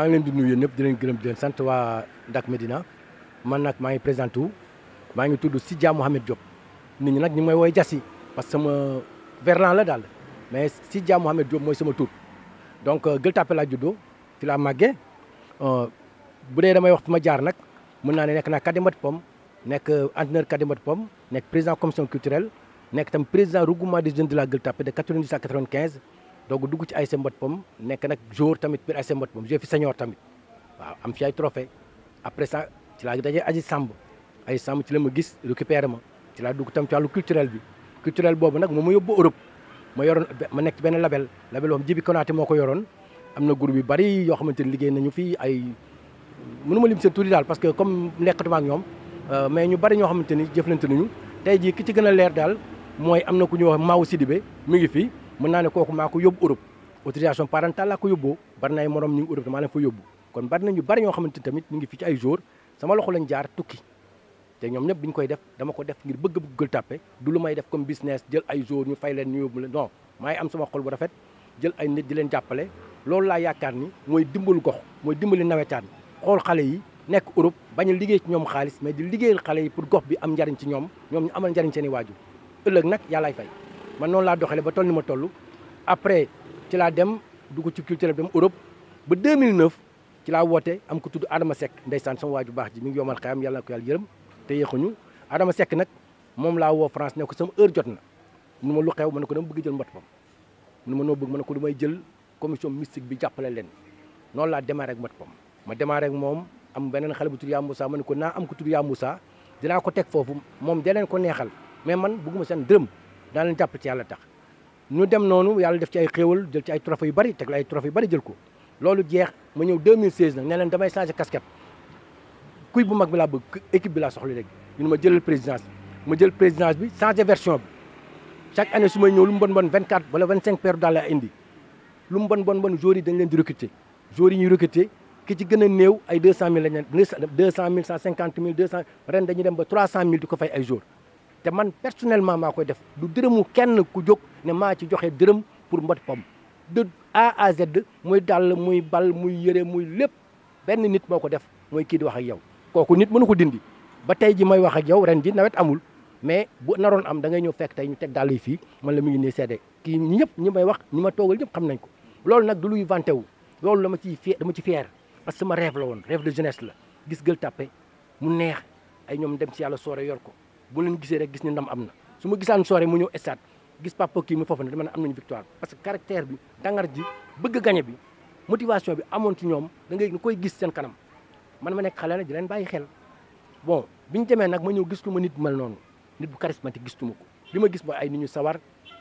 maa ngi leen di nuyu ñëpp di leen gërëm di leen sant waa Dak Médina man nag maa ngi présenté wu maa ngi tudd Sidia Mohamed Diop nit ñi nag ñu ngi may woowee Jassi parce que sama verlan la daal mais Sidia Mohamed Diop mooy sama tur donc Gueule Tapée laa juddoo fi laa màggee bu dee damay wax fi ma jaar nag mën naa ne nekk naa cadet Mbati Pom nekk entraîneur cadet Mbati Pom nekk président commission culturelle nekk tam président regroupement des jeunes de la Gueule Tapée de 90 à 95 donc dugg ci ASC Mbati Pom nekk nag joueur tamit biir ASC Mbati Pom joué fi senior tamit waaw am fi ay trophée après ça ci laa dajee Aji Samb ci la ma gis récupéré ma ci laa dugg tam ci wàllu culturel bi culturel boobu nag moom ma yóbbu Europe ma nekk ci benn label boo xam Jibi Konaté moo ko yoroon am na groupe yu bari yoo xamante ni liggéey nañu fi ay mënuma lim seen tur daal parce que comme nekkatuma ak ñoom mais ñu bari ñoo xamante ni jëflante nañu tey jii ki ci gën a leer daal mooy am na ku ñuy wax Maaw Sidibé mi ngi fi mën naa ne kooku maa ko yóbbu Europe autorisation parentale laa ko yóbboo bari na ay morom ñu ngi Europe maa leen fa yóbbu kon bari na ñu bari ñoo xamante ni tamit ñu ngi fi ci ay jours sama loxo lañ jaar tukki te ñoom ñëpp bi ñu koy def dama ko def ngir bëgg Gueule Tapée du lu may def comme business jël ay jours ñu fay leen ñu yóbbu leen non maay am sama xol bu rafet jël ay nit di leen jàppale loolu laa yaakaar ni mooy dimbalu gox mooy dimbali nawetaan xool xale yi nekk Europe bañ a liggéey ci ñoom xaalis mais di liggéeyal xale yi pour gox bi am njariñ ci ñoom ñu amal njariñ seen i waajur ëllëg nag yàllaay fay man noonu laa doxalee ba toll ni ma toll après ci laa dem dugg ci culturel dem Europe ba 2009 ci laa woote am ko tudd Adama Seck ndeysaan sama waaju baax ji mi ngi yomal xayam yàlla na ko yàlla yërëm te yéexuñu Adama Seck nag moom laa woo France ne ko sama heure jot na mu ma lu xew ma ne ko dama bëgg jël Mbati Pom mu ma noo bëgg ma ne ko du may jël commission mystique bi jàppale leen noonu laa démarré ak Mbati Pom ma démarré ak moom am beneen xale bu tudd Yaa Moussa ma ne ko naa am ko tudd Yaa Moussa dinaa ko teg foofu moom da leen ko neexal mais man bëgguma seen dërëm daa leen jàpp ci yàlla tax ñu dem noonu yàlla def ci ay xéewal jël ci ay trophée yu bari teg la ay trophée yu bari jël ko loolu jeex ma ñëw 2016 nag ne leen damay changé casquette kuy bu mag bi laa bëgg équipe bi laa soxla léegi ñu ma jëlal présidence bi ma jël présidence bi changé version bi chaque année su may ñëw lu mu bon 24 wala 25 paires daal la indi lu mu bon joueurs yi dañ leen di recruter joueurs yi ñuy recruter ki ci gën a néew ay 200000 lañ leen 200000 150000 200 ren dañuy dem ba 300000 di ko fay ay joueurs te man personnellement maa koy def du dërëmu kenn ku jóg ne maa ci joxe dërëm pour Mbati Pom de A à Z muy dàll muy bal muy yëre muy lépp benn nit moo ko def mooy kii di wax ak yow kooku nit mënu ko dindi ba tey ji may wax ak yow ren ji nawet amul mais bu naroon am da ngay ñëw fekk tey ñu teg dàll yi fii man la mu ngi nii seede kii ñëpp ñi may wax ñi ma toogal ñëpp xam nañ ko loolu nag du luy vanté wu loolu dama ci fier parce que sama rêve la woon rêve de jeunesse la gis Gueule Tapée mu neex ay ñoom dem ci yàlla soore yor ko bu leen gisee rek gis ni ndam am na su ma gisaan soore mu ñëw stade gis papa kii mu foofu ne dama ne am nañu victoire parce que caractère bi dangar ji bëgg gagné bi motivation bi amoon ci ñoom da ngay koy gis seen kanam man ma nekk xale na di leen bàyyi xel bon bi ñu demee nag ma ñëw gis lu ma nit mel noonu nit bu charismatique gistuma ko li ma gis mooy ay nit ñu sawar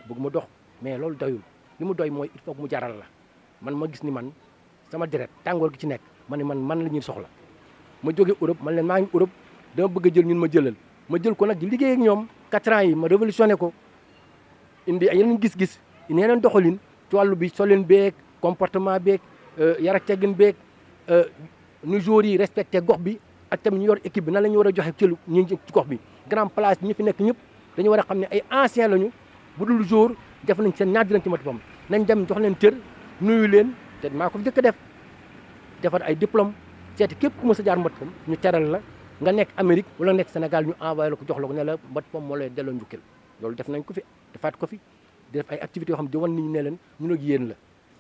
bëgg ma dox mais loolu doyul li mu doy mooy il faut que mu jaral la man ma gis ni man sama deret tàngoor gi ci nekk ma ne man la ñuy soxla ma jóge Europe man leen maa ngi Europe dama bëgg a jël ñun ma jëlal ma jël ko nag di liggéey ak ñoom 4 ans yi ma révolutionné ko indi ay yeneen gis-gis indi yeneen doxalin ci wàllu bi solin beeg comportement beeg yar ak teggin beeg nu joueurs yi respecté gox bi ak tamit ñu yor équipe bi nan la ñu war a joxe cëlu ñi ci gox bi grand place ñi fi nekk ñëpp dañu war a xam ne ay anciens lañu bu dul jour def nañ seen ñaar dinañ ci Mbati Pom nañ dem jox leen cër nuyu leen te maa ko fi njëkk a def defar ay diplôme seeti képp ku mës a jaar Mbati Pom ñu teral la nga nekk Amérique wala nekk Sénégal ñu envoyé la ko jox la ko ne la Mbati Pom moo lay delloo njukkal loolu def nañ ko fi defaat ko fi di def ay activités yoo xam ne di wan nit ñi ne leen ñun ak yéen la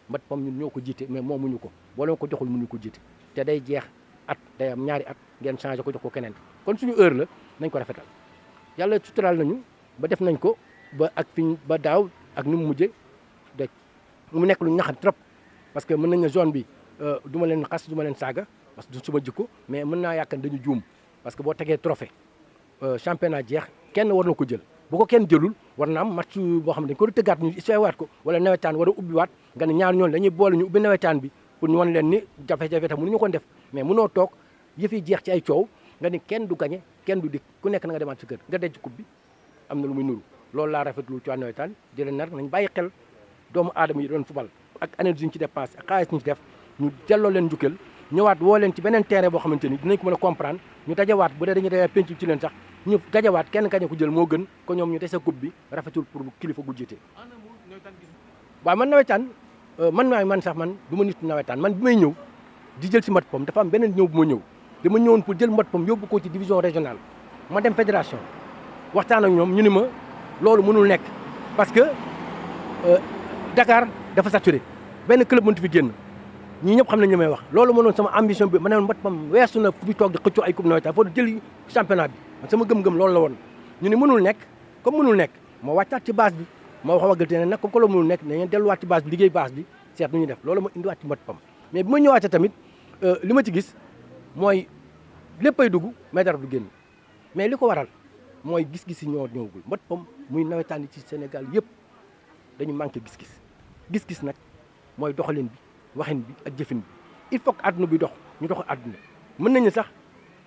Mbati Pom ñun ñoo ko jiite mais moomuñu ko boo leen ko joxul mënuñu ko jiite te day jeex at day am ñaari at ngeen changé ko jox ko keneen kon suñu heure la nañ ko rafetal yàlla suturaal nañu ba def nañ ko ba ak fiñ ba daaw ak ni mu mujjee de mu nekk lu ñaxam trop parce que mën nañ ne zone bi du ma leen xas du ma leen saaga parce que du suma jikko mais mën naa yaakaar dañu juum parce que boo tegee trophée championnat jeex kenn war na ko jël bu ko kenn jëlul war na am match boo xam ne dañ ko tëggaat ñu waat ko wala nawetaan war a ubbiwaat nga ne ñaar ñoon dañuy boole ñu ubbi nawetaan bi pour ñu wan leen ni jafe-jafe tam mënuñu ko def mais mënoo toog yëf yi jeex ci ay coow nga ni kenn du gagné kenn du dikk ku nekk na nga demaat sa kër nga denc coupe bi am na lu muy nuru loolu laa rafetlu ci waa nawetaan di leen nar nañ bàyyi xel doomu aadama yi doon fubal ak énergie ñu ci dépassé ak xaalis ñu ci def ñu delloo leen njukkal ñëwaat woo leen ci beneen terrain boo xamante ni dinañ ko mën a comprendre ñu dajawaat bu dee dañuy dajee penc ci leen sax ñu dajawaat kenn kañ ko jël moo gën ko ñoom ñu dese coupe bi rafetul pour kilifa gu jiite waaw man nawetaan man sax man du ma nit nawetaan man bi may ñëw di jël si Mbot Pom dafa am beneen ñëw bu ma ñëw dama ñëwoon pour jël Mbot Pom yóbbu ko ci division régionale ma dem fédération waxtaan ak ñoom ñu ni ma loolu mënul nekk parce que Dakar dafa saturé benn club mënut fi génn ñii ñëpp xam nañ li may wax loolu mënoon sama ambition bi ma ne Mbot Pom weesu na fi toog di xëccoo ay coupe nawetaan foo jël championnat bi sama gëm-gëm loolu la woon ñu ni mënul nekk comme mënul nekk ma wàccaat ci base bi ma wax waggalte ne nag comme que loolu mënul nekk nañu delluwaat ci base bi liggéey base bi seet nu ñuy def loolu ma indiwaat ci Mbot Pom mais bi ma ñëwaatee tamit li ma ci gis mooy léppay dugg mais dara du génn mais li ko waral mooy gis-gis yi ñoo ñëwagul Mbot Pom muy nawetaan yi ci Sénégal yëpp dañu manqué gis-gis nag mooy doxalin bi waxin bi ak jëfin bi il faut que àdduna bi dox ñu dox àdduna mën nañu sax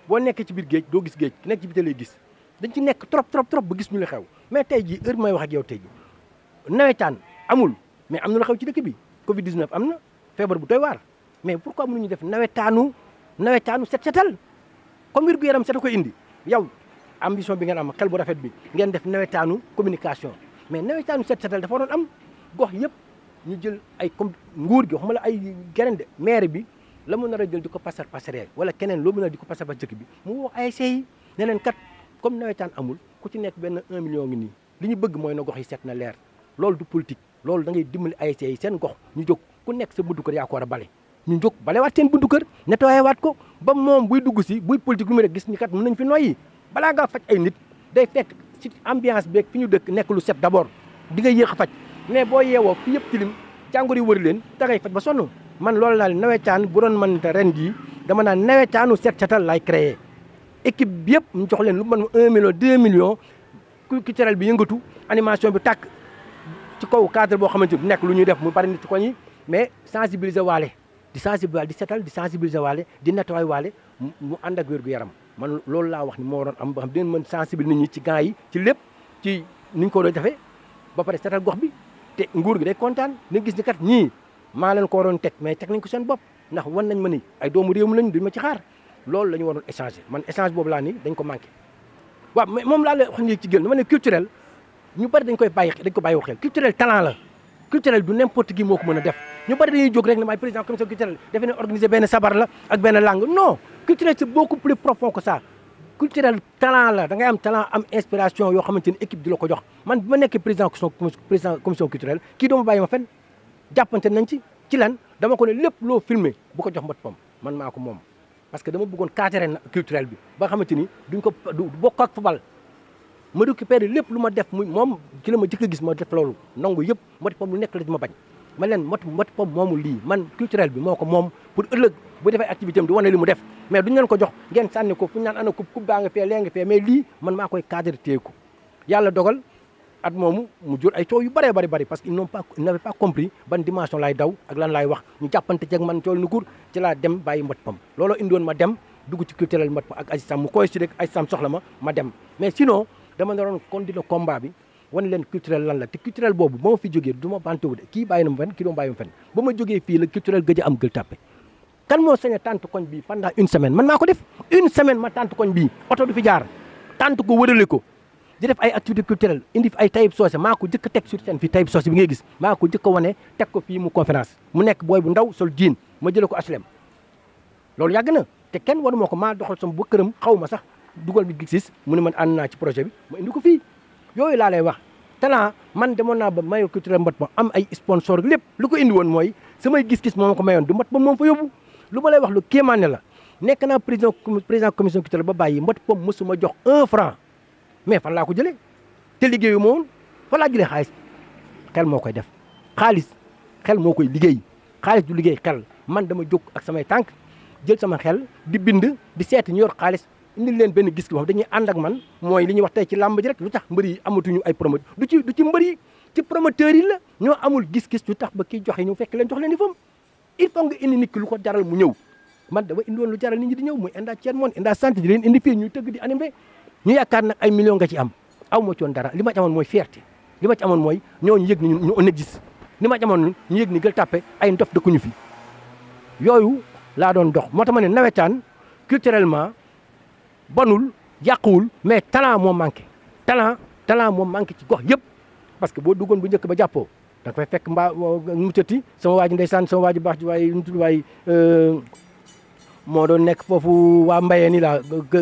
boo nekkee ci biir géej doo gis géej nekk ci biir lay gis dañ ci nekk trop ba gis ñu li xew mais tey jii heure may wax ak yow tey jii nawetaan amul mais am na lu xew ci dëkk bi Covid 19 am na feebar bu doy waar mais pourquoi mënuñu def nawetaanu setal comme wér gu yaram set a koy indi yow ambition bi ngeen am xel bu rafet bi ngeen def nawetaanu communication mais nawetaanu setal dafa waroon am gox yëpp ñu jël ay comme nguur gi waxuma la ay geneen de maire bi la mu nar a jël di ko passeree wala keneen loo mën a di ko passer ba dëkk bi mu woo ASC yi ne leen kat comme nawetaan amul ku ci nekk benn 1 million ngi nii li ñu bëgg mooy na gox yi set na leer loolu du politique loolu da ngay dimbali ASC yi seen gox ñu jóg ku nekk sa buntu kër yaa ko war a bale ñu jóg balewaat seen buntu kër nettoyé waat ko ba moom buy dugg si buy politique lu muy rek gis ñi kat mën nañ fi noyyi balaa ngaa faj ay nit day fekk ci ambiance beeg fi ñu dëkk nekk lu set d'abord di nga yéex a faj mais boo yeewoo fi yëpp tilim jàngoro yi wër leen da ngay faj ba sonn man loolu daal nawetaan bu doon mënta ren jii dama naan nawetaanu setal lay créé équipe bi yëpp ñu jox leen lu mën 1 million 2 millions culturel bi yëngatu animation bi tàkk ci kaw cadre boo xamante ni nekk lu ñuy def mu bari nit ci koñ yi mais sensibiliser waale di sensibiliser di setal di sensibiliser waale di nettoyer waale mu ànd ak wér-gu-yaram man loolu laa wax ni moo waroon am ba xam dinañ mën sensibiliser nit ñi ci gants yi ci lépp ci ni ñu ko doon defee ba pare setal gox bi te nguur gi day kontaan ni gis ni kat ñii maa leen ko waroon teg mais teg nañ ko seen bopp ndax wan nañ ma ni ay doomu réew mi lañ duñ ma ci xaar loolu la ñu waroon échanger man échange boobu laa ni dañ ko manqué waaw mais moom laa la wax ni ci gël dama ne culturel ñu bari dañ ko bàyyi xel culturel talent la culturel du n'importe qui moo ko mën a def ñu bari dañuy jóg rek ne maay président commission culturelle defe ne organiser benn sabar la ak benn langue non culturel c'est beaucoup plus profond que ça culturel talent la da ngay am talent am inspiration yoo xamante ni équipe di la ko jox man bi ma nekkee président commission culturelle kii dooma bàyyi ma fenn jàppante nañ ci lan dama ko ne lépp loo filmé bu ko jox Mbot Pom man maa ko moom parce que dama bëggoon cadrer na culturel bi ba nga xamante ni du bokk ak football ma récupéré lépp lu ma def muy moom ci la ma jëkk a gis ma def loolu nangu yëpp Mbot Pom lu nekk la di ma bañ ma leen Mbot Pom moomul lii man culturel bi moo ko moom pour ëllëg bu defee activité am di wane li mu def mais duñu leen ko jox ngeen sànni ko fu ñu naan ana coupe baa nga fee lee nga fee mais lii man maa koy cadre téye ko yàlla dogal at moomu mu jur ay coow yu bari parce que ils n'avaient pas compris ban dimension laay daw ak lan laay wax ñu jàppante ceeg man coow nu kur ci laa dem bàyyi Mbot Pom looloo indiwoon ma dem dugg ci culturel Mbot Pom ak Aziz Sam mu coïncide ak Aziz Sam soxla ma dem mais sinon dama naroon continuer combat bi wan leen culturel lan la te culturel boobu ba ma fi jógee du ma bantewu de kii bàyyi na ma fenn kii doon bàyyi ma fenn ba ma jógee fii la culturel gëj a am Gueule Tapée kan moo sañ a tànt koñ bii pendant une semaine man maa ko def une semaine ma tànt koñ bii oto du fi jaar tànt ko wërale ko di def ay activité culturelle indi fi ay Taïb Socé maa ko jëkk a teg sur scène fii Taïb Socé bi ngay gis maa ko jëkk a wane teg ko fii mu conférence mu nekk booy bu ndaw sol jean ma jële ko HLM loolu yàgg na te kenn waru moo ko maa doxal sama ba këram xaw ma sax dugal bi gis mu ne man ànd naa ci projet bi ma indi ko fii yooyu laa lay wax talent man demoon naa ba mayo culturel Mbot Pom am ay sponsor lépp lu ko indi woon mooy samay gis-gis moo ma ko mayoon du Mbot Pom moom fa yóbbu lu ma lay wax lu kéemaane la nekk naa président commission culturelle ba bàyyi Mbot Pom mosuma jox 1 franc mais fan laa ko jëlee te liggéeyu ma woon fan laa jëlee xaalis xel moo koy def xaalis xel moo koy liggéey xaalis du liggéey xel man dama jóg ak samay tànk jël sama xel di bind di seeti ñu yor xaalis indil leen benn gis ki wax dañuy ànd ak man mooy li ñuy wax tey ci làmb ji rek lu tax mbër yi amatuñu ay promoteur du ci mbër yi ci promoteurs yi la ñoo amul gis-gis lu tax ba kii joxe ñu fekk leen jox leen di fam il faut nga indi nit ki lu ko jaral mu ñëw man dama indi woon lu jaral nit ñi di ñëw muy inda Thierno Monde inda santé di leen indi fii ñuy tëgg di animé ñu yaakaar nag ay millions nga ci am aw ma ci woon dara li ma ci amoon mooy fierté li ma ci amoon mooy ñooñu yëg ni ñu on existe li ma ci amoon ñu yëg ni Gueule Tapée ay ndof dëkkuñu fi yooyu laa doon dox moo tax ma ne nawetaan culturellement bonul yàquwul mais talent moo manqué talent moo manqué ci gox yëpp parce que boo duggoon bu njëkk ba jàppoo da nga fay fekk mbaa mu tëtti sama waa ji ndeysaan sama waa ji baax ji waaye nu tudd waaye moo doon nekk foofu waa Mbayeen ni la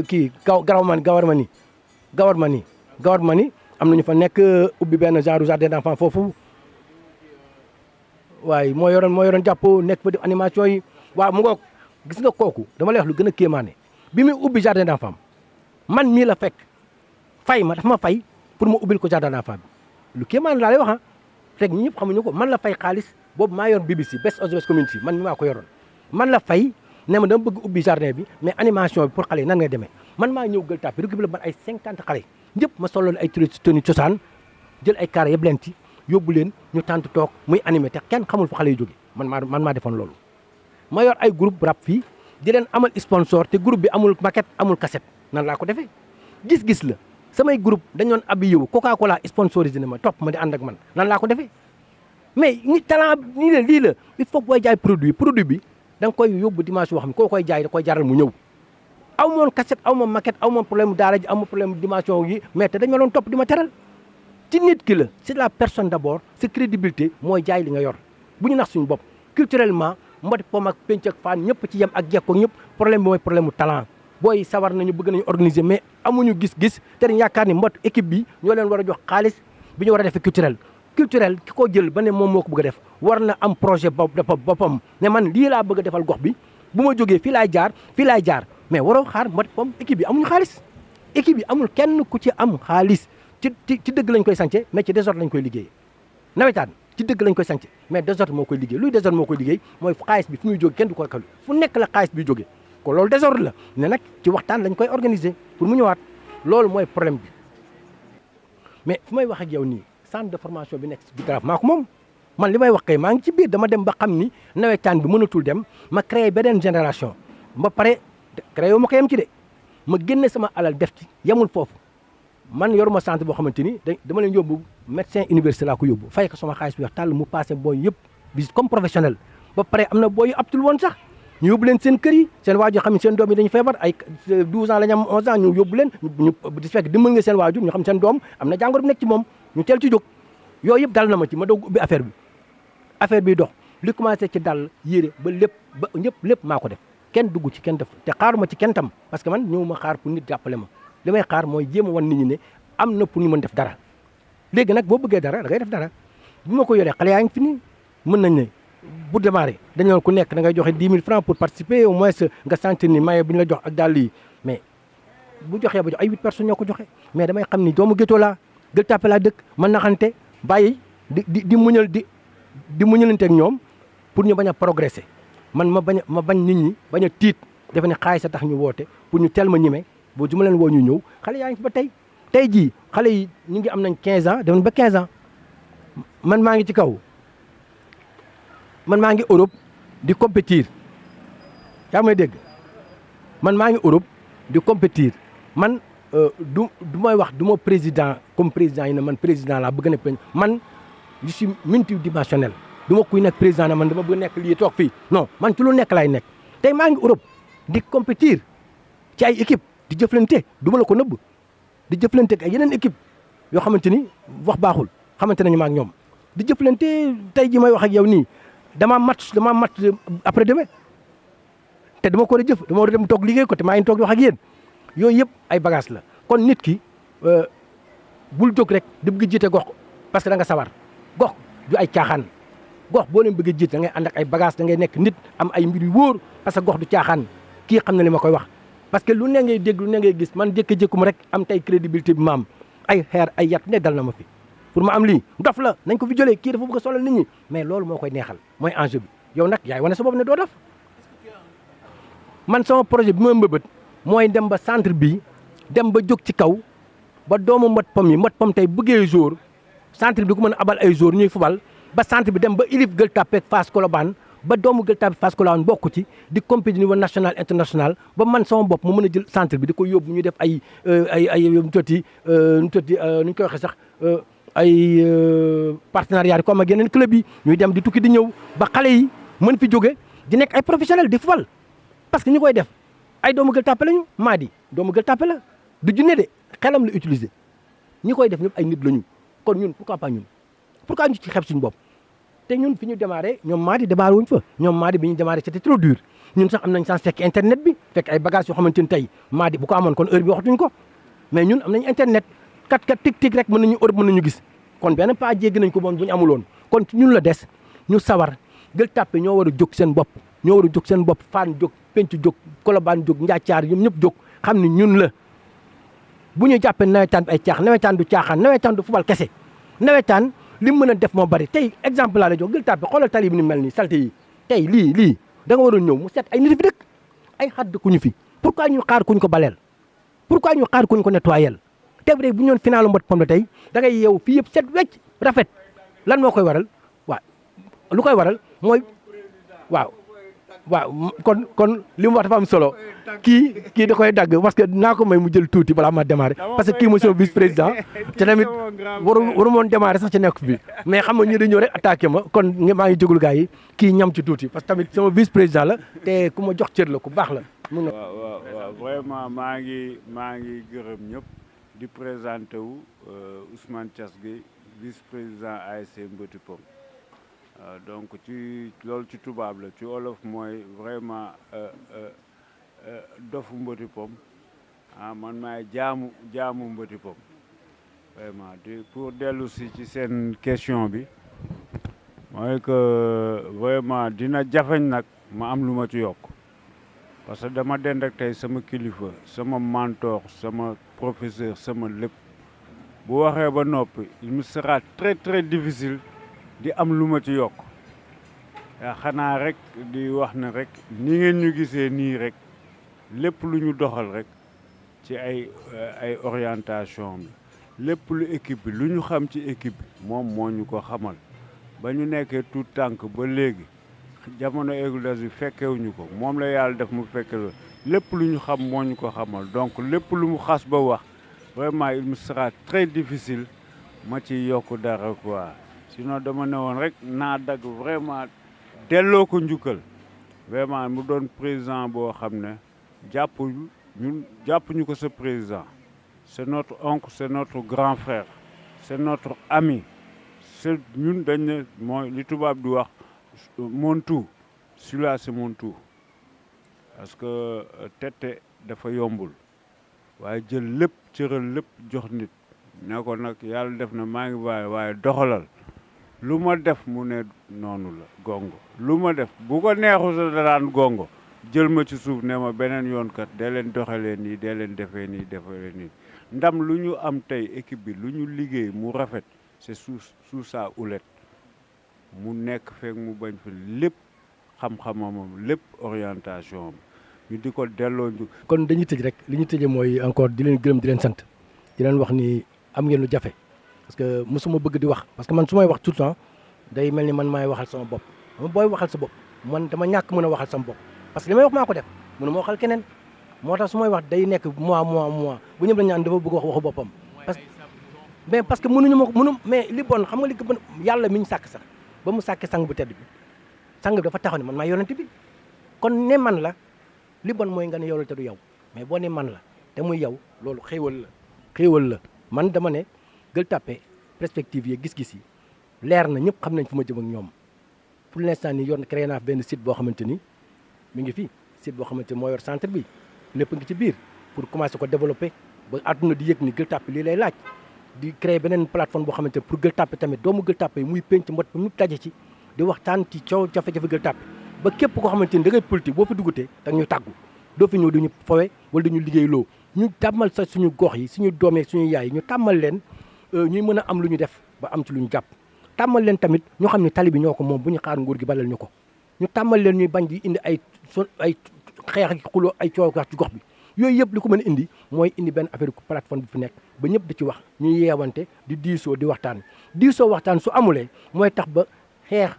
kii gawar ma ni am nañu fa nekk ubbi benn genre jardin d'enfant foofu waaye moo yoroon jàppoo nekk fa di animation yi waaw mu ngoog gis nga kooku dama lay wax lu gën a kéemaane bi muy ubbi jardin d'enfant man mii la fekk fay ma dafa ma fay pour ma ubbil ko jardin d'enfant bi lu kéemaane laa lay wax rek ñëpp xamuñu ko man la fay xaalis boobu maa yor BBC Best of the Best Community man mi maa ko yoroon man la fay ne ma dama bëgg ubbi jardin bi mais animation bi pour xale yi nan nga demee man maa ñëw Gueule Tapée récupéré man ay 50 xale ñëpp ma soloon ay tenue cosaan jël ay carré yëpp leen ci yóbbu leen ñu tànt toog muy animé te kenn xamul fa xale yu jóge man maa defoon loolu ma yor ay groupe rap fii di leen amal sponsor te groupe bi amul maquette amul cassette nan laa ko defee gis-gis la samay groupe dañoon abi yow Coca-Cola sponsorisé na ma topp ma di ànd ak man nan laa ko defee mais ñi talent nii la lii la il faut booy jaay produit bi da nga koy yóbbu dimanche boo xam ne koo koy jaay da koy jaral mu ñëw aw moon cassette aw moon maquette aw moon problème daara ji aw moon problème dimension yi mais te dañ ma doon topp di ma teral ci nit ki la c'est la personne d'abord sa crédibilité mooy jaay li nga yor bu ñu nax suñu bopp culturellement mboti pom ak penc ak fan ñëpp ci yem ak jekko ñëpp problème bi mooy problème mu talent booy sawar nañu bëgg nañu organiser mais amuñu gis-gis te dañ yaakaar ni mbot équipe bi ñoo leen war a jox xaalis bi ñu war a defee culturel ki ko jël ba ne moom moo ko bëgg a def war na am projet boppam ne man lii laa bëgg a defal gox bi bu ma jógee fii laay jaar mais waroo xaar mbot pom équipe bi amuñu xaalis équipe bi amul kenn ku ci am xaalis ci dëgg lañ koy sànce mais ci désordre lañ koy liggéey nawetaan ci dëgg lañ koy sànce mais désordre moo koy liggéey luy désordre moo koy liggéey mooy xaalis bi fu muy jóge kenn du ko kalu fu nekk la xaalis bi jóge ko loolu désordre la ne nag ci waxtaan lañ koy organiser pour mu ñëwaat loolu mooy problème bi mais fu may wax ak yow nii centre de formation bi nekk bi Jaraaf maa ko moom man li may wax kay maa ngi ci biir dama dem ba xam ni nawetaan bi mënatul dem ma créé beneen génération ba pare créé wu ma ko yem ci de ma génne sama alal def ci yemul foofu man yoruma centre boo xamante ni dama leen yóbbu médecin université laa ko yóbbu fay ko sama xaalis bi wax tàll mu passé booy yëpp visite comme professionnel ba pare am na booy yu aptul woon sax ñu yóbbu leen seen kër yi seen waajur xam ne seen doom yi dañu feebar ay 12 ans la ñu am 11 ans ñu yóbbu leen ñu di fekk dimbal nga seen waajur ñu xam seen doom am na jàngoro bi nekk ci moom ñu teel ci jóg yooyu yëpp dal na ma ci ma doog ubbi affaire bi dox li commencé ci dal yére ba lépp maa ko def kenn dugg ci kenn def te xaaruma ci kenn tam parce que man ñëw ma xaar pour nit jàppale ma li may xaar mooy jéem a wan nit ñi ne am na pour ñu mën def dara léegi nag boo bëggee dara da ngay def dara bu ma ko yoree xale yaa ngi fi nii mën nañ ne bu démarré dañu ku nekk da ngay joxe 10 000 francs pour participer au moins nga sentir ni maye bu ñu la jox ak dàll yi mais bu joxee ba jox ay 8 personnes ñoo ko joxe mais damay xam ni doomu Gétto laa Gueule Tapée laa dëkk mën naxante bàyyi di muñalante ak ñoom pour ñu bañ a progresser man ma bañ nit ñi bañ a tiit defe ne xaalis a tax ñu woote pour ñu teel ma ñime boo ju ma leen woo ñu ñëw xale yaa ngi fi ba tey jii xale yi ñu ngi am nañ 15 ans dem ba 15 ans man maa ngi ci kaw man maa ngi Europe di compétir yaa may dégg man maa ngi Europe di compétir man du may wax du ma président comme président yi ne man président laa bëgg nekk man je suis multidimensionnel du ma kuy nekk président ne man dama bëgg nekk lii toog fii non man ci lu nekk laay nekk tey maa ngi Europe di compétir ci ay équipe di jëflante du ma la ko nëbb di jëflante ak ay yeneen équipe yoo xamante ni wax baaxul xamante nañu ma ak ñoom di jëflante tey ji may wax ak yow nii dama match après demain te dama ko war a jëf dama war a dem toog liggéey ko te maa ngi toog di wax ak yéen yooyu yëpp ay bagage la kon nit ki bul jóg rek di bëgg jiite gox parce que da nga sawar gox du ay caaxaan gox boo leen bëgg a jiite da ngay ànd ak ay bagage da ngay nekk nit am ay mbir yu wóor parce que gox du caaxaan kii xam na li ma koy wax parce que lu ne ngay dégg lu ne ngay gis man jékki-jékku ma rek am tey crédibilité bi ma am ay xeer ay yat ne dal na ma fi pour ma am lii dof la nañ ko fi jëlee kii dafa bëgg a solal nit ñi mais loolu moo koy neexal mooy enjeu bi yow nag yaay wane sa bopp ne doo def man sama projet bi ma mbëbët mooy dem ba centre bi dem ba jóg ci kaw ba doomu mot pom tey bëggee jour centre bi ku mën a abal ay jour ñuy fubal ba centre bi dem ba ilif Gueule Tapée Fass Colobane ba doomu Gueule Tapée Fass Colobane bokk ci di compétir niveau national international ba man sama bopp mu mën a jël centre bi di ko yóbbu ñu def ay nu ñu koy waxee sax ay partenariat yi comme ak yeneen club yi ñuy dem di tukki di ñëw ba xale yi mën fi jóge di nekk ay professionnel di fubal parce que ñi koy def ay doomu Gueule Tapée lañu Madi doomu Gueule Tapée la du junne de xelam la utiliser ñi koy def ñëpp ay nit lañu kon ñun pourquoi pas ñun pourquoi ñu ci xeeb suñu bopp te ñun fi ñu démarré ñoom Madi démarré wuñ fa ñoom Madi bi ñu démarré c'était trop dur ñun sax am nañ chance fekk internet bi fekk ay bagages yoo xamante ni tey maa di bu ko amoon kon heure bi waxatuñ ko mais ñun am nañ internet kat tig rek mën nañu Europe mën nañu gis kon benn pas jéggi nañ ko moom bu ñu amuloon kon ci ñun la des ñu sawar Gueule Tapée ñoo war a jóg seen bopp ñoo war a jóg seen bopp Fann jóg Penc jóg Colobane jóg Njaacaar ñoom ñëpp jóg xam ne ñun la bu ñu jàppee nawetaan bi ay caax nawetaan du caaxaan nawetaan du fubal kese nawetaan li mu mën a def moo bari tey exemple laa la jox Gueule Tapée xoolal tali bi ni mel nii salte yi tey lii da nga waroon ñëw mu set ay nit fi dëkk ay xat dëkkuñu fi pourquoi ñu xaar kuñ ko baleel pourquoi ñu xaar kuñ ko nettoyel te bu ñu doon final mbot pom la tey da ngay yeewu fii yëpp set wecc rafet lan moo koy waral waaw lu koy waral mooy waaw kon li mu wax dafa am solo kii da koy dagg parce que naa ko may mu jël tuuti balaa ma démarrer parce que kii mooy sama vice président te tamit waru moon démarrer sax ci nekk bi mais xam nga ñu dañoo rek attaqué ma kon maa ngi jógul gars yi kii ñam ci tuuti parce que tamit sama vice président la te ku ma jox cër la ku baax la. waaw vraiment maa ngi gërëm ñëpp di présenté wu Ousmane Thiass Gueye vice président ASC Mbeuty Pom. Donc ci loolu ci tubaab la ci wolof mooy vraiment dofu Mbeuty Pom man maay jaamu Mbeuty Pom vraiment pour dellu si ci seen question bi mooy que vraiment dina jafeñ nag ma am lu ma ci yokk parce que dama dend ak tey sama kilifa sama mentor sama professeur sama lépp bu waxee ba noppi il me sera très très difficile di am lu ma ci yokk xanaa rek di wax ne rek ni ngeen ñu gisee nii rek lépp lu ñu doxal rek ci ay orientation bi lépp lu équipe bi lu ñu xam ci équipe bi moom moo ñu ko xamal ba ñu nekkee tout tànk ba léegi jamono Aigles bi fekkewuñu ko moom la yàlla def mu fekke loolu lépp lu ñu xam moo ñu ko xamal donc lépp lu mu xas ba wax vraiment il me sera très difficile ma ci yokk dara quoi sinon dama ne woon rek naa dagg vraiment delloo ko njukkal vraiment mu doon président boo xam ne jàppuñu ko sa président c'est notre oncle c'est notre grand frère c'est notre ami c'est ñun dañ ne mooy li tubaab di wax mon tout celui-là c'est mon tout parce que tette dafa yombul waaye jël lépp cëral lépp jox nit ne ko nag yàlla def na maa ngi waaye doxalal lu ma def mu ne noonu la gongo lu ma def bu ko neexu sa daan gongo jël ma ci suuf ne ma beneen yoon kat dee leen doxalee nii dee leen defee nii ndam lu ñu am tey équipe bi lu ñu liggéey mu rafet c'est sous sa houlette mu nekk fekk mu bañ fa lépp xam-xamam lépp orientation am ñu di ko delloo ñu. kon dañuy tëj rek li ñu tëjee mooy encore di leen gërëm di leen sant di leen wax ni am ngeen lu jafe parce que mosuma bëgg di wax parce que man su may wax tout le temps day mel ni man maay waxal sama bopp booy waxal sa bopp man dama ñàkk mën a waxal sama bopp parce que li may wax maa ko def mënu ma waxal keneen moo tax su may wax day nekk mois bu ñëpp dañu naan dafa bëgg waxu boppam parce que mënuñu ma ko mais li bon xam nga li bon yàlla mi ñu sàkk sax ba mu sàkkee sang bu tedd bi sang bi dafa taxaw ne man maa yonent bi kon ne man la li bon mooy nga ne yow la te du yow mais boo ne man la te muy yow loolu xéewal la man dama ne Gueule Tapée perspective yi gis-gis yi leer na ñëpp xam nañ fu ma jëm ak ñoom pour l'instant nii créé naa benn site boo xamante ni mi ngi fii site boo xamante ni moo yor centre bi lépp ngi ci biir pour commencer ko développer ba àdduna di yëg ni Gueule Tapée lii lay laaj di créer beneen plateforme boo xamante ni pour Gueule Tapée tamit doomu Gueule Tapée yi muy penc mbot ba ñu daje ci di waxtaan ci coow jafe-jafe Gueule Tapée ba képp koo xamante ni da ngay politique boo fi duggatee da ñu tàggu doo fi ñëw duñu fowe wala duñu liggéey loo ñu tàmmal sa suñu gox yi suñu doom yi suñu yaay yi ñu tàmmal leen ñuy mën a am lu ñu def ba am ci lu ñu jàpp tàmmal leen tamit ñu xam ne tali bi ñoo ko moom bu ñu xaar nguur gi balal ñu ko ñu tàmmal leen ñuy bañ di indi ay xeex ak xuloo ay coow ci gox bi yooyu yëpp li ko mën a indi mooy indi benn affaire plateforme bi fi nekk ba ñëpp di ci wax ñuy yeewante di diisoo di waxtaan su amulee mooy tax ba xeex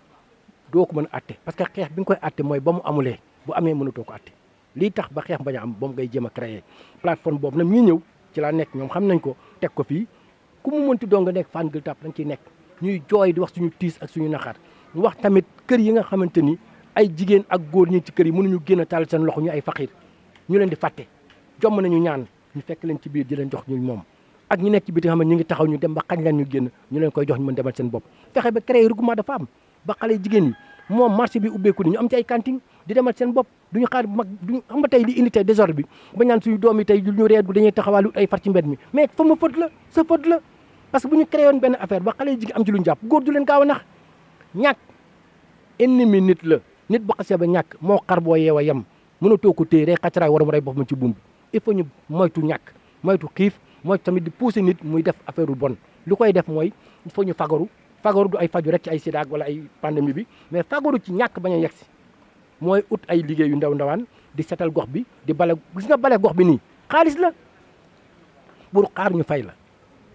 doo ko mën a atte parce que xeex bi nga koy atte mooy ba mu amulee bu amee mënatoo ko atte lii tax ba xeex bañ a am moom ngay jéem a créer plateforme boobu nag ñuy ñëw ci laa nekk ñoom xam nañ ko teg ko fii ku mu mënti doo nga nekk Fann Gueule Tapée dañ ciy nekk ñuy jooy di wax suñu tiis ak suñu naqar ñu wax tamit kër yi nga xamante ni ay jigéen ak góor ñi ci kër yi mënuñu génn a taal seen loxo ñu ay faqiir ñu leen di fàtte jomm nañu ñaan ñu fekk leen ci biir di leen jox ñu moom ak ñu nekk ci biir nga xam ne ñu ngi taxaw ñu dem ba xañ leen ñu génn ñu leen koy jox ñu mën demal seen bopp fexe ba créer regroupement de femmes ba xale jigéen yi moom marché bi ubbeeku ni ñu am ci ay cantine di demal seen bopp duñu xaar mag duñu xam nga tey li indi tey désordre bi ba ñaan suñu doom yi tey ñu reet bu dañuy taxawaalu ay far ci mbedd mi mais fa ma faute la sa faute la parce que bu ñu créé woon benn affaire ba xale yi jigéen am ci lu ñu jàpp góor du leen gaaw a nax ñàkk ennemi nit la nit bu xasee ba ñàkk moo xar boo yeewa yem mënatoo ko téye rek xacaraay war a rey boppam ci buum bi il faut ñu moytu ñàkk moytu xiif moytu tamit di pousser nit muy def affaire bu bon lu koy def mooy il faut ñu fagaru du ay faju rek ci ay sida wala ay pandémie bi mais fagaru ci ñàkk bañ a yegsi mooy ut ay liggéey yu ndaw ndawaan di setal gox bi di bale gis nga bale gox bi nii xaalis la pour xaar ñu fay la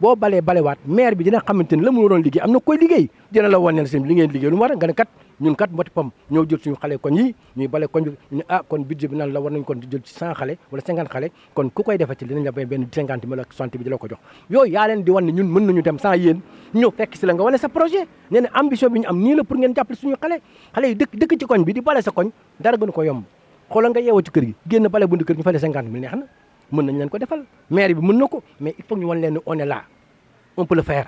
boo balewaat maire bi dina xamante ni la mu waroon liggéey am na koy liggéey dina la wan ne seen li ngeen liggéey lu mu war nga ne kat ñun kat mboti pam ñoo jël suñu xale koñ yi ñuy bale koñ bi ñu ne ah kon budget bi nan la war nañ kon di jël ci 100 xale wala 50 xale kon ku koy defati dinañ la bay benn 50 mille ak 60 bi di la ko jox yooyu yaa leen di wan ne ñun mën nañu dem sans yéen ñëw fekk si la nga wane sa projet nee na ambition bi ñu am nii la pour ngeen jàppale suñu xale yi dëkk ci koñ bi di bale sa koñ dara gënu ko yomb xoolal nga yeewoo ci kër gi génn bale bundi kër ñu fay la 50 mille neex na mën nañ leen ko defal maire bi mën na ko mais il faut ñu wan leen ne on est là on peut le faire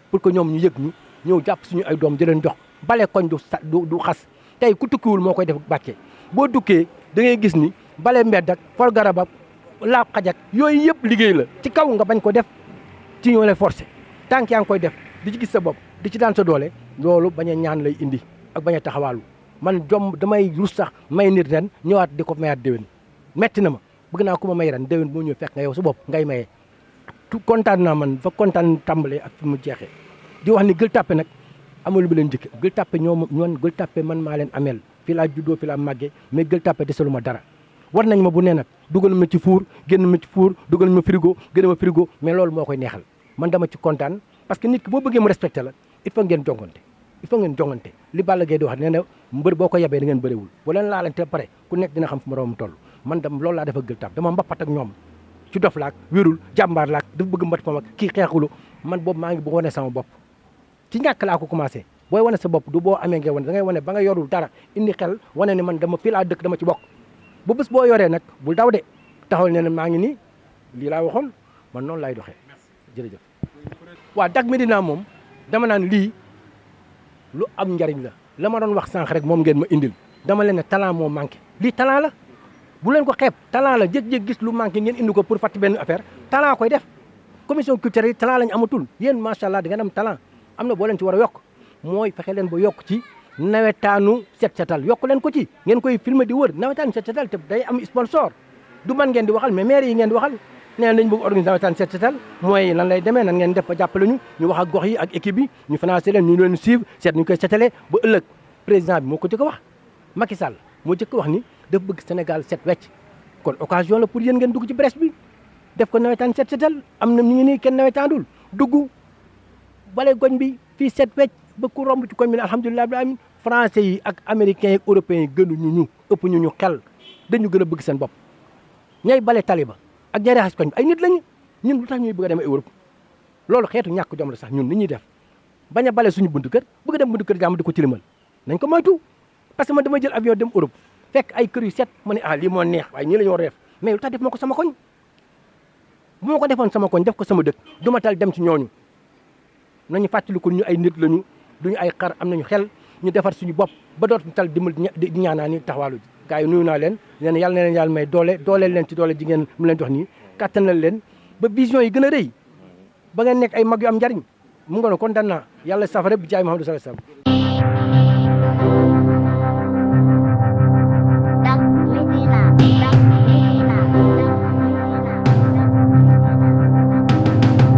pour que ñoom ñu yëg ñu ñëw jàpp suñu ay doom di leen jox bale koñ du xas tey ku tukkiwul moo koy def bàccee boo dukkee da ngay gis ni bale mbedd ak for garab ak laab xajak yooyu yëpp liggéey la ci kaw nga bañ ko def ci ñoo lay forcé tànk yaa ngi koy def di ci gis sa bopp di ci daan sa doole loolu bañ a ñaan lay indi ak bañ a taxawaalu man damay rus sax may nit ren ñëwaat di ko mayaat déwén metti na ma bëgg naa ku ma may ren déwén boo ñëw fekk nga yow sa bopp ngay mayee kontaan naa man fa kontaan tàmbalee ak fi mu jeexee di wax ni Gueule Tapée nag amul bi leen njëkk Gueule Tapée ñoom Gueule Tapée man maa leen ameel fii laa juddoo fii laa màggee mais Gueule Tapée desalu ma dara war nañ ma bu nee nag dugal ma ci fuur génn ma ci fuur dugal ma frigo génn ma frigo mais loolu moo koy neexal man dama ci kontaan parce que nit ki boo bëggee mu respecté la il faut ngeen jongante li Balla Gaye di wax nee na mbër boo ko yebee da ngeen bëriwul bu leen laalante pare ku nekk dina xam fu moroomam toll man dam loolu laa def ak Gueule Tapée dama mbappat ak ñoom ci dof laak wérul jàmbaar laak dafa bëgg mbat pam ak kii xeexulu man boobu maa ngi bëgg wane sama bopp ci ñàkk laa ko commencé booy wane sa bopp du boo amee ngay wane da ngay wane ba nga yorul dara indi xel wane ne man dama fii laa dëkk dama ci bokk bu bés boo yoree nag bul daw de taxawal ne maa ngi nii lii laa waxoon man noonu laay doxee jërëjëf waaw Dak Médina moom dama naan lii lu am njariñ la ma doon wax sànq rek moom ngeen ma indil dama leen ne talent moo manqué lii talent la bu leen ko xeeb talent la jékki-jékki gis lu manqué ngeen indi ko pour fàtti benn affaire talent koy def commission culturelle yi talent lañ amatul yéen macha allah di ngeen am talent am na boo leen ci war a yokk mooy fexe leen ba yokk ci nawetaanu set setal yokk leen ko ci ngeen koy filmer di wër nawetaanu set setal te day am sponsor du man ngeen di waxal mais maire yi ngeen di waxal nee nañ bëgg organiser nawetaanu set setal mooy lan lay demee nan ngeen def ba jàppale ñu wax ak gox yi ak équipe bi ñu financé leen ñu leen suivre seet ñu koy setalee ba ëllëg président bi moo ko jëkk a wax Macky Sall moo jëkk a wax ni dafa bëgg Sénégal set wecc kon occasion la pour yéen ngeen dugg ci brèche bi def ko nawetaan set setal am na ñu ngi nii kenn nawetaanul dugg bale goñ bi fii set wecc ba ku romb ci koñ bi ne alhamdulilah bi amin français yi ak américains yi ak européens yi gënuñu ñu ëpp ñu xel dañu gën a bëgg seen bopp ñay bale taliba ak ñay raxas koñ bi ay nit lañu ñun lu tax ñuy bëgg a dem Europe loolu xeetu ñàkk jom la sax ñun li ñuy def bañ a bale suñu buntu kër bëgg dem buntu kër jàmm di ko tilimal nañ ko moytu parce que man dama jël avion dem Europe fekk ay kër yu set ma ne lii moo neex waaye ñii la ñu war a def mais lu tax def ma ko sama koñ bu ma ko defoon sama koñ def ko sama dëkk du ma tal dem ci ñooñu nañu fàttaliku ñu ay nit lañu duñu ay xar am nañu xel ñu defar suñu bopp ba dootuñu tal dimbal di ñaanaa ni taxawaalu ji gars yi nuyu naa leen leen yàlla na leen yàlla may dooleel leen ci doole jigéen mu leen jox nii kattanal leen ba vision yi gën a rëy ba ngeen nekk ay mag yu am njariñ mu ngoon kontaan naa yàlla safara bi jaay Muhammadu sallallahu alayhi wasallam